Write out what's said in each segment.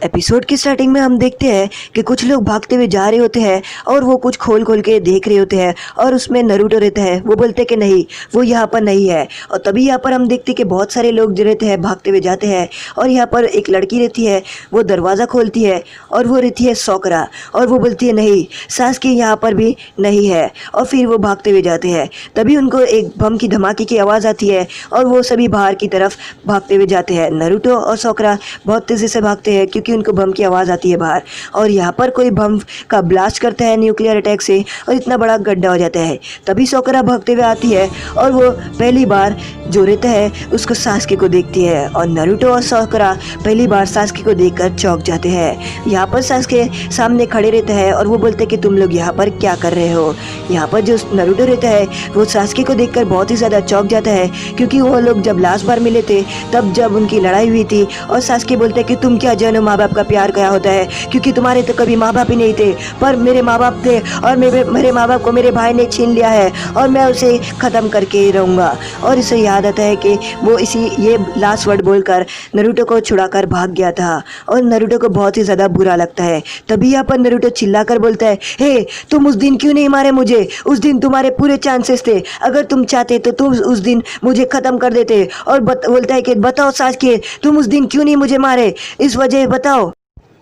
Episode की starting में हम देखते हैं कि कुछ लोग भागते हुए जा रहे होते हैं और वो कुछ खोल खोल के देख रहे होते हैं और उसमें नरूटो रहता है। वो बोलते हैं कि नहीं, वो यहाँ पर नहीं है। और तभी यहाँ पर हम देखते हैं कि बहुत सारे लोग जो रहते हैं भागते हुए जाते हैं और यहाँ पर एक लड़की रहती है, वो दरवाज़ा खोलती है और वो रहती है सोकरा और वो बोलती है नहीं, सासकी यहाँ पर भी नहीं है। और फिर वो भागते हुए जाते हैं। तभी उनको एक बम की धमाके की आवाज़ आती है और वो सभी बाहर की तरफ भागते हुए जाते हैं। नरूटो और सोकरा बहुत तेज़ी से भागते हैं क्योंकि उनको बम की आवाज़ आती है बाहर। और यहाँ पर कोई बम का ब्लास्ट करता है न्यूक्लियर अटैक से और इतना बड़ा गड्ढा हो जाता है। तभी सोकरा भागते हुए आती है और वो पहली बार जो रहता है उसको सासकी को देखती है और नरूटो और सोकरा पहली बार सासकी को देखकर चौंक जाते हैं। यहाँ पर सासकी सामने खड़े रहता है और वो बोलते हैं कि तुम लोग यहाँ पर क्या कर रहे हो। यहाँ पर जो नरूटो रहता है वो सासकी को देखकर बहुत ही ज़्यादा चौंक जाता है क्योंकि वो लोग जब लास्ट बार मिले थे तब जब उनकी लड़ाई हुई थी और सासकी बोलते हैं कि तुम क्या जानो माँ बाप का प्यार क्या होता है, क्योंकि तुम्हारे तो कभी माँ बाप ही नहीं थे पर मेरे माँ बाप थे और मेरे माँ बाप को मेरे भाई ने छीन लिया है और मैं उसे ख़त्म करके ही रहूँगा। और इसे याद आता है कि वो ये लास्ट वर्ड बोलकर नरूटो को छुड़ाकर भाग गया था और नरूटो को बहुत ही ज़्यादा बुरा लगता है। तभी यहाँ पर नरूटो चिल्लाकर बोलता है, हे तुम उस दिन क्यों नहीं मारे मुझे, उस दिन तुम्हारे पूरे चांसेस थे, अगर तुम चाहते तो तुम उस दिन मुझे ख़त्म कर देते। और बोलता है कि बताओ सासकी, तुम उस दिन क्यों नहीं मुझे मारे, इस वजह बताओ।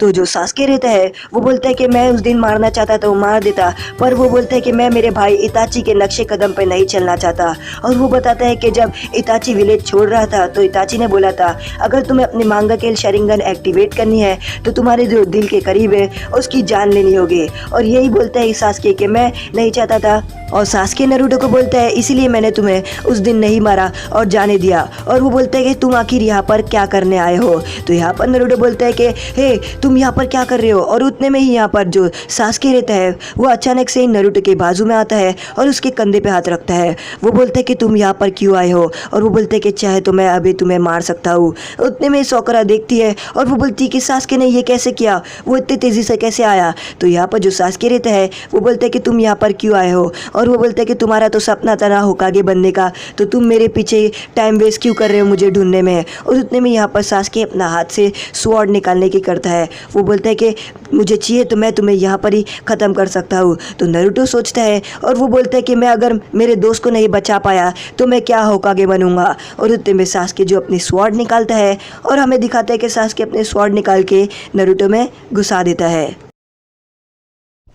तो जो सासकी रहता है वो बोलता है कि मैं उस दिन मारना चाहता तो मार देता, पर वो बोलता है कि मैं मेरे भाई इताची के नक्शे कदम पे नहीं चलना चाहता। और वो बताता है कि जब इताची विलेज छोड़ रहा था तो इताची ने बोला था अगर तुम्हें अपनी मांगा के शरिंगन एक्टिवेट करनी है तो तुम्हारे जो दिल के करीब है उसकी जान लेनी होगी। और यही बोलता है सासकी कि मैं नहीं चाहता था और सासकी नरूटो को बोलता है इसीलिए मैंने तुम्हें उस दिन नहीं मारा और जाने दिया। और वो बोलता है कि तुम आखिर यहाँ पर क्या करने आए हो। तो यहाँ पर नरूटो बोलता है कि हे तुम यहाँ पर क्या कर रहे हो। और उतने में ही यहाँ पर जो सासकी रहता है वो अचानक से ही नरूटो के बाजू में आता है और उसके कंधे पे हाथ रखता है। वो बोलता है कि तुम यहाँ पर क्यों आए हो। और वो बोलते हैं कि चाहे तो मैं अभी तुम्हें मार सकता हूँ। उतने में सोकरा देखती है और वो बोलती है कि सासकी ने ये कैसे किया, वो इतनी तेज़ी से कैसे आया। तो यहाँ पर जो सासकी रहता है वो बोलता है कि तुम यहाँ पर क्यों आए हो। और वो बोलते हैं कि तुम्हारा तो सपना था ना होकागे बनने का, तो तुम मेरे पीछे टाइम वेस्ट क्यों कर रहे हो मुझे ढूंढने में। और उतने में यहाँ पर सासकी अपना हाथ से स्वॉर्ड निकालने की करता है। वो बोलता है कि मुझे चाहिए तो मैं तुम्हें यहाँ पर ही ख़त्म कर सकता हूँ। तो नरूटो सोचता है और वो बोलता है कि मैं अगर मेरे दोस्त को नहीं बचा पाया तो मैं क्या होकागे बनूंगा। और उतने में सासकी जो अपनी स्वॉर्ड निकालता है और हमें दिखाता है कि सासकी अपने स्वॉर्ड निकाल के नरूटो में घुसा देता है।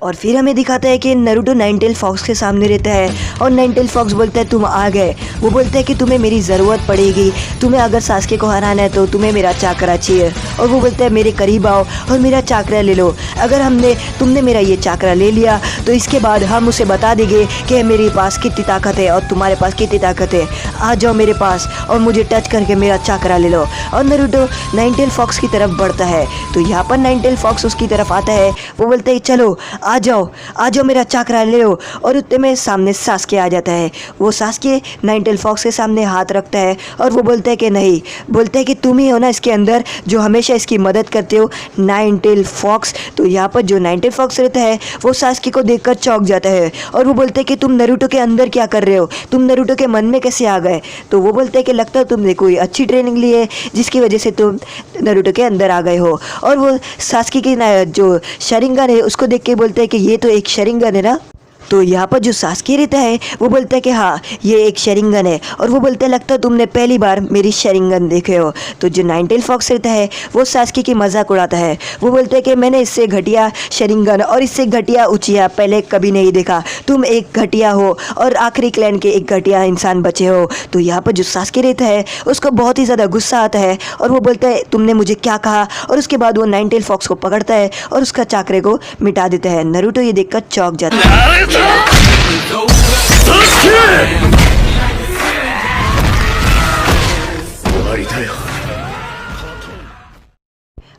और फिर हमें दिखाता है कि नरूटो नाइनटेल फॉक्स के सामने रहता है और नाइनटेल फॉक्स बोलता है तुम आ गए। वो बोलता है कि तुम्हें मेरी ज़रूरत पड़ेगी, तुम्हें अगर सासकी को हराना है तो तुम्हें मेरा चाकरा चाहिए। और वो बोलता है मेरे करीब आओ और मेरा चाकरा ले लो, अगर तुमने मेरा ये चाकरा ले लिया तो इसके बाद हम उसे बता देंगे कि मेरे पास कितनी ताकत है और तुम्हारे पास कितनी ताकत है। आ जाओ मेरे पास और मुझे टच करके मेरा चाकरा ले लो। और नरूटो नाइनटेल फॉक्स की तरफ बढ़ता है। तो यहाँ पर नाइनटेल फॉक्स उसकी तरफ आता है। वो बोलते हैं चलो आ जाओ मेरा चाकरा ले लो। और उतने में सामने सासकी आ जाता है। वो सासकी नाइनटेल फॉक्स के सामने हाथ रखता है और वो बोलता है कि नहीं, बोलता है कि तुम ही हो ना इसके अंदर जो हमेशा इसकी मदद करते हो, नाइनटेल फॉक्स। तो यहाँ पर जो नाइनटेल फॉक्स रहता है वो सासकी को देखकर चौंक जाता है और वो बोलता है कि तुम नरूटो के अंदर क्या कर रहे हो, तुम नरूटो के मन में कैसे आ गए। तो वो बोलते हैं कि लगता है तुमने कोई अच्छी ट्रेनिंग ली है जिसकी वजह से तुम नरूटो के अंदर आ गए हो। और वो सासकी की जो शरिंगन है उसको देख के बोलते हैं कि ये तो एक शरिंगन है ना। तो यहाँ पर जो सासकी रहता है वो बोलता है कि हाँ ये एक शरिंगन है। और वो बोलता है लगता है तुमने पहली बार मेरी शरिंगन देखे हो। तो जो नाइनटेल फॉक्स रहता है वो सासकी की मजाक उड़ाता है। वो बोलता है कि मैंने इससे घटिया शरिंगन और इससे घटिया उचिया पहले कभी नहीं देखा, तुम एक घटिया हो और आखिरी क्लैन के एक घटिया इंसान बचे हो। तो यहाँ पर जो सासकी रहता है उसको बहुत ही ज़्यादा गुस्सा आता है और वो बोलता है तुमने मुझे क्या कहा। और उसके बाद वो नाइनटेल फॉक्स को पकड़ता है और उसका चाकरे को मिटा देता है। नरूटो ये देखकर चौंक जाता है।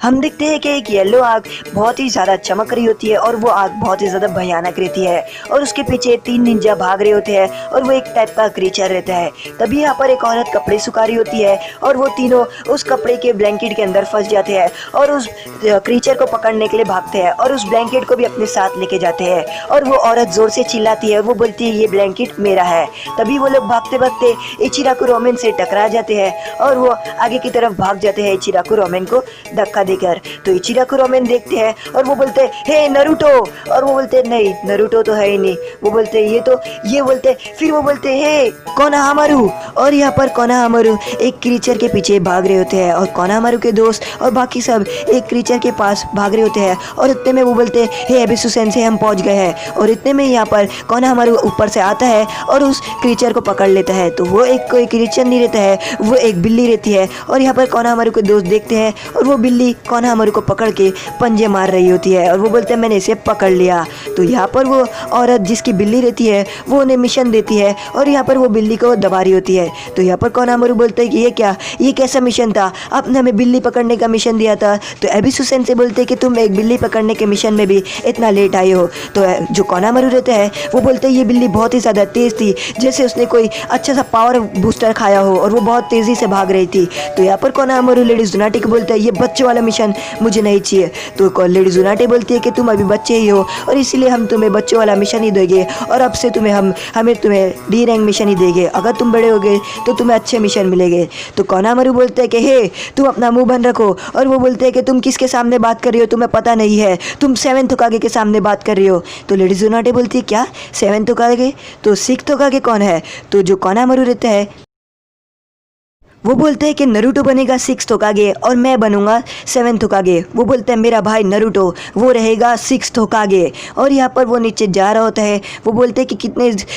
हम देखते हैं कि एक येलो आग बहुत ही ज़्यादा चमक रही होती है और वो आग बहुत ही ज़्यादा भयानक रहती है और उसके पीछे 3 निंजा भाग रहे होते हैं और वो एक टाइप का क्रीचर रहता है। तभी यहाँ पर एक औरत कपड़े सुखा रही होती है और वो तीनों उस कपड़े के ब्लैंकेट के अंदर फंस जाते हैं और उस क्रीचर को पकड़ने के लिए भागते हैं और उस ब्लैंकेट को भी अपने साथ लेके जाते हैं। और वो औरत जोर से चिल्लाती है, वो बोलती है ये ब्लैंकेट मेरा है। तभी वो लोग भागते भागते इचिराको रोमेन से टकरा जाते हैं और वो आगे की तरफ भाग जाते हैं इचिराको रोमेन को धक्का देकर। तो इचिराको रामेन देखते हैं और वो बोलते हैं हे नरूटो, और वो बोलते हैं नहीं नरूटो तो है ही नहीं। वो बोलते हैं ये बोलते हैं, फिर वो बोलते हैं हे कोनोहामारू, और यहाँ पर कोनोहामारू एक क्रीचर के पीछे भाग रहे होते हैं और कोनोहामारू के दोस्त और बाकी सब एक क्रीचर के पास भाग रहे होते हैं। और इतने में वो बोलते हैं हे एबिसु सेंसे हम पहुंच गए हैं। और इतने में यहाँ पर कोनोहामारू ऊपर से आता है और उस क्रीचर को पकड़ लेता है। तो वो एक कोई क्रीचर नहीं रहता है, वो एक बिल्ली रहती है। और यहाँ पर कोनोहामारू के दोस्त देखते हैं और वो बिल्ली कोनोहामारू को पकड़ के पंजे मार रही होती है और वो बोलते हैं मैंने इसे पकड़ लिया। तो यहाँ पर वो औरत जिसकी बिल्ली रहती है वो उन्हें मिशन देती है और यहाँ पर वो बिल्ली को दबा रही होती है। तो यहाँ पर कोनोहामारू बोलते हैं कि ये कैसा मिशन था, आपने हमें बिल्ली पकड़ने का मिशन दिया था। तो एबिसु सेंसे बोलते हैं कि तुम एक बिल्ली पकड़ने के मिशन में भी इतना लेट आए हो। तो जो कोनोहामारू रहता है वो बोलते हैं ये बिल्ली बहुत ही ज़्यादा तेज़ थी, जैसे उसने कोई अच्छा सा पावर बूस्टर खाया हो और वो बहुत तेज़ी से भाग रही थी। तो यहाँ पर कोनोहामारू लेडी जुनाटे को बोलता है ये बच्चे वाला मिशन मुझे नहीं चाहिए। तो लेडी जुनाटे बोलती है कि तुम अभी बच्चे ही हो और इसीलिए हम तुम्हें बच्चों वाला मिशन ही देंगे और अब से हमें तुम्हें डी रैंक मिशन ही देंगे। अगर तुम बड़े हो गए तो तुम्हें अच्छे मिशन मिलेंगे। तो कोनोहामारू बोलते हैं कि हे तुम अपना मुंह बंद रखो, और वो बोलते हैं कि तुम किसके सामने बात कर रही हो, तुम्हें पता नहीं है, तुम 7th होकागे के सामने बात कर रही हो। तो लेडी जुनाटे बोलती है क्या 7th होकागे, तो 6th होकागे कौन है। तो जो कोनोहामारू रहता है वो बोलते हैं कि नरूटो बनेगा 6th होकागे और मैं बनूंगा 7th होकागे। वो बोलते हैं मेरा भाई नरूटो वो रहेगा 6th होकागे। और यहाँ पर वो नीचे जा रहा होता है। वो बोलते हैं कि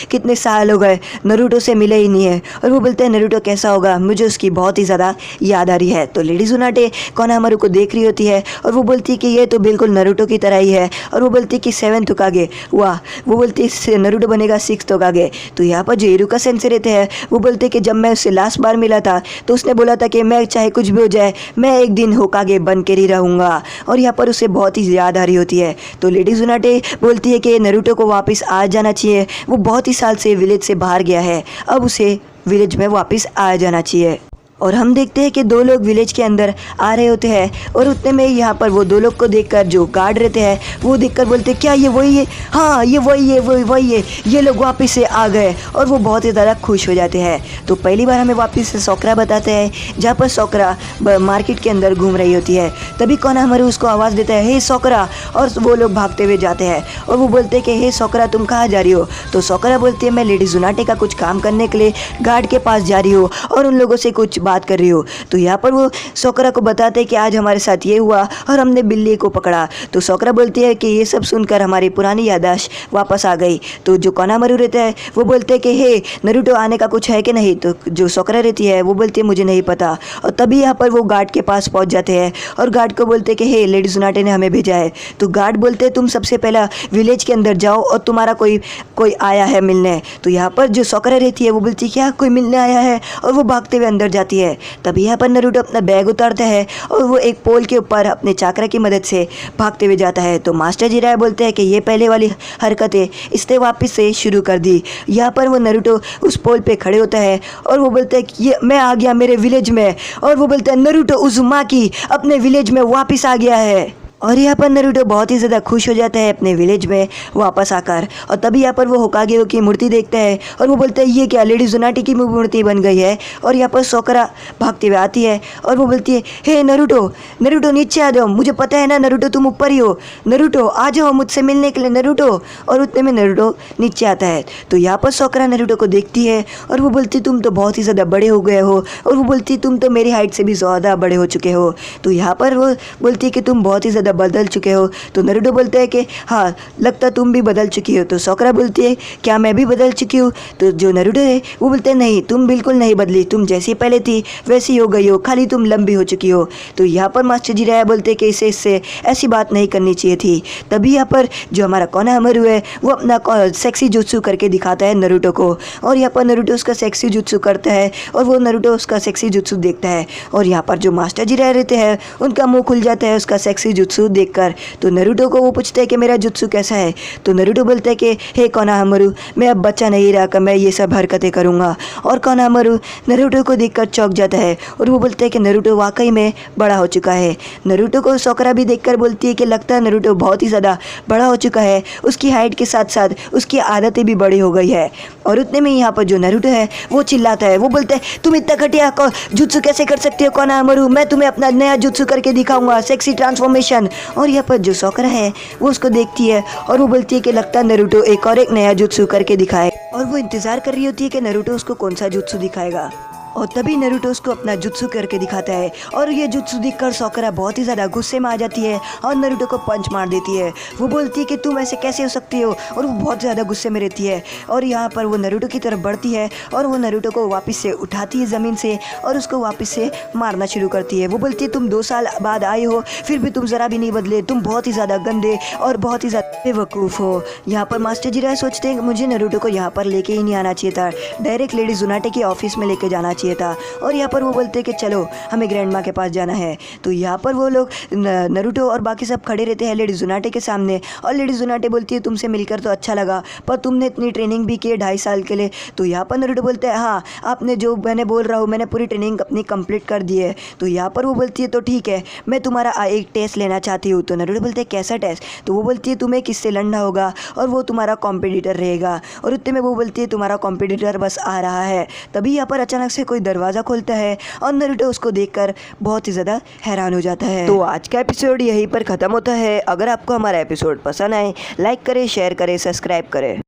कितने साल हो गए नरूटो से मिले ही नहीं है। और वो बोलते हैं नरूटो कैसा होगा, मुझे उसकी बहुत ही ज़्यादा याद आ रही है। तो लेडी जुनाटे कोनोहामारू को देख रही होती है और वो बोलती है कि ये तो बिल्कुल नरूटो की तरह ही है। और वो बोलती है कि 7th होकागे, वाह। वो बोलती है नरूटो बनेगा 6th होकागे। तो यहाँ पर जो इरुका सेंसे रहते हैं वो बोलते हैं कि जब मैं उससे लास्ट बार मिला था तो उसने बोला था कि मैं चाहे कुछ भी हो जाए मैं एक दिन होकागे बन के ही रहूँगा। और यहाँ पर उसे बहुत ही याद आ रही होती है। तो लेडी जुनाटे बोलती है कि नरूटो को वापस आ जाना चाहिए, वो बहुत ही साल से विलेज से बाहर गया है, अब उसे विलेज में वापस आ जाना चाहिए। और हम देखते हैं कि दो लोग विलेज के अंदर आ रहे होते हैं और उतने में यहाँ पर वो दो लोग को देखकर जो गार्ड रहते हैं वो देखकर बोलते हैं क्या ये वही है, हाँ ये वही है, ये लोग वापस से आ गए। और वो बहुत ही ज़्यादा खुश हो जाते हैं। तो पहली बार हमें वापस से सोकरा बताते हैं जहाँ पर सोकरा मार्केट के अंदर घूम रही होती है। तभी कोनोहामारू उसको आवाज़ देता है हे सोकरा, और वो लोग भागते हुए जाते हैं और वो बोलते हैं कि हे सोकरा तुम कहाँ जा रही हो। तो सोकरा बोलती है मैं लेडी जुनाटे का कुछ काम करने के लिए गार्ड के पास जा रही हूँ और उन लोगों से कुछ बात कर रही हो। तो यहाँ पर वो सोकरा को बताते हैं कि आज हमारे साथ ये हुआ और हमने बिल्ली को पकड़ा। तो सोकरा बोलती है कि ये सब सुनकर हमारी पुरानी याददाश्त वापस आ गई। तो जो कोनोहामारू रहता है वो बोलते हैं कि हे नरूटो आने का कुछ है कि नहीं। तो जो सोकरा रहती है वो बोलती है मुझे नहीं पता। और तभी यहाँ पर वो गार्ड के पास पहुँच जाते हैं और गार्ड को बोलते हैं कि हे लेडी जुनाटे ने हमें भेजा है। तो गार्ड बोलते हैं तुम सबसे पहला विलेज के अंदर जाओ और तुम्हारा कोई आया है मिलने। तो यहाँ पर जो सोकरा रहती है वो बोलती है क्या कोई मिलने आया है, और वो भागते हुए अंदर जाती है। तभी यहाँ पर नरूटो अपना बैग उतारता है और वो एक पोल के ऊपर अपने चाकरा की मदद से भागते हुए जाता है। तो मास्टर जिराया बोलते हैं कि ये पहले वाली हरकतें इसने वापस से शुरू कर दी। यहाँ पर वो नरूटो उस पोल पे खड़े होता है और वो बोलते हैं कि ये मैं आ गया मेरे विलेज में। और वो बोलते हैं नरूटो उज़ुमाकी अपने विलेज में वापस आ गया है। और यहाँ पर नरूटो बहुत ही ज़्यादा खुश हो जाता है अपने विलेज में वापस आकर। और तभी यहाँ पर वो होकागे की मूर्ति देखता है और वो बोलता है ये क्या लेडी जुनाटी की मूर्ति बन गई है। और यहाँ पर सोकरा भागते हुए आती है और वो बोलती है हे नरूटो नीचे आ जाओ, मुझे पता है ना नरूटो तुम ऊपर ही हो, नरूटो आ जाओ मुझसे मिलने के लिए नरूटो। और उतने में नरूटो नीचे आता है। तो यहाँ पर सोकरा नरूटो को देखती है और वो बोलती तुम तो बहुत ही ज़्यादा बड़े हो गए हो, और वो बोलती तुम तो मेरी हाइट से भी ज़्यादा बड़े हो चुके हो। तो यहाँ पर वो बोलती है कि तुम बहुत ही ज़्यादा बदल चुके हो। तो नरूटो बोलते हैं कि हाँ लगता तुम भी बदल चुकी हो। तो सोकरा बोलती है क्या मैं भी बदल चुकी हूँ। तो जो नरूटो है वो बोलते हैं नहीं तुम बिल्कुल नहीं बदली, तुम जैसी पहले थी वैसी हो गई हो, खाली तुम लंबी हो चुकी हो। तो यहाँ पर मास्टर जिराया बोलते हैं कि इससे ऐसी बात नहीं करनी चाहिए थी। तभी यहाँ पर जो हमारा कोनोहामारू है वो अपना सेक्सी जुत्सु करके दिखाता है नरूटो को। और यहाँ पर नरूटो उसका सेक्सी जुत्सु करता है और वो नरूटो उसका सेक्सी जुत्सु देखता है। और यहाँ पर जो मास्टर जिराया रहते हैं उनका मुँह खुल जाता है उसका सेक्सी जुत्सु सूट देखकर। तो नरूटो को वो पूछता है कि मेरा जुत्सु कैसा है। तो नरूटो बोलता है कि हे कोनोहामारू, मैं अब बच्चा नहीं रहा कि मैं ये सब हरकतें करूँगा। और कोनोहामारू नरूटो को देखकर चौंक जाता है और वो बोलता है कि नरूटो वाकई में बड़ा हो चुका है। नरूटो को सोकरा भी देखकर बोलती है कि लगता है नरूटो बहुत ही ज़्यादा बड़ा हो चुका है, उसकी हाइट के साथ साथ उसकी आदतें भी बड़ी हो गई है। और उतने में यहाँ पर जो नरूटो है वो चिल्लाता है, वो बोलता है तुम इतना घटिया जुत्सु कैसे कर सकते हो कोनोहामारू, मैं तुम्हें अपना नया जुत्सु करके दिखाऊंगा, सेक्सी ट्रांसफॉर्मेशन। और यहाँ पर जो सोकरा है वो उसको देखती है और वो बोलती है कि लगता है नरूटो एक नया जुत्सु करके दिखाए। और वो इंतजार कर रही होती है कि नरूटो उसको कौन सा जुत्सु दिखाएगा। और तभी नरूटो उसको अपना जुत्सु करके दिखाता है और ये जुत्सु देखकर सोकरा बहुत ही ज़्यादा गुस्से में आ जाती है और नरूटो को पंच मार देती है। वो बोलती है कि तुम ऐसे कैसे हो सकती हो, और वो बहुत ज़्यादा गुस्से में रहती है। और यहाँ पर वो नरूटो की तरफ बढ़ती है और वो नरूटो को वापस से उठाती है ज़मीन से और उसको वापस से मारना शुरू करती है। वो बोलती है तुम 2 साल बाद आए हो फिर भी तुम ज़रा भी नहीं बदले, तुम बहुत ही ज़्यादा गंदे और बहुत ही ज़्यादा बेवकूफ़ हो। यहाँ पर मास्टर जिराय सोचते हैं कि मुझे नरूटो को यहाँ पर लेके ही नहीं आना चाहिए था, डायरेक्ट लेडी जुनाटे के ऑफिस में लेके जाना चाहिए था। और यहाँ पर वो बोलते हैं कि चलो हमें ग्रैंड माँ के पास जाना है। तो यहाँ पर वो लोग नरूटो और बाकी सब खड़े रहते हैं लेडी जुनाटे के सामने और लेडी जुनाटे बोलती है तुमसे मिलकर तो अच्छा लगा, पर तुमने इतनी ट्रेनिंग भी की है 2.5 साल के लिए। तो यहाँ पर नरूटो बोलता है हाँ, आपने जो मैंने बोल रहा हूँ मैंने पूरी ट्रेनिंग अपनी कंप्लीट कर दी है। तो यहाँ पर वो बोलती है तो ठीक है, मैं तुम्हारा एक टेस्ट लेना चाहती हूँ। तो नरूटो बोलते हैं कैसा टेस्ट। तो वो बोलती है तुम्हें किससे लड़ना होगा और वो तुम्हारा कॉम्पिटिटर रहेगा। और उतने में वो बोलती है तुम्हारा कॉम्पिटिटर बस आ रहा है। तभी यहाँ पर अचानक से कोई दरवाज़ा खोलता है और नरूटो उसको देखकर बहुत ही ज़्यादा हैरान हो जाता है। तो आज का एपिसोड यहीं पर ख़त्म होता है। अगर आपको हमारा एपिसोड पसंद आए लाइक करें, शेयर करें, सब्सक्राइब करें।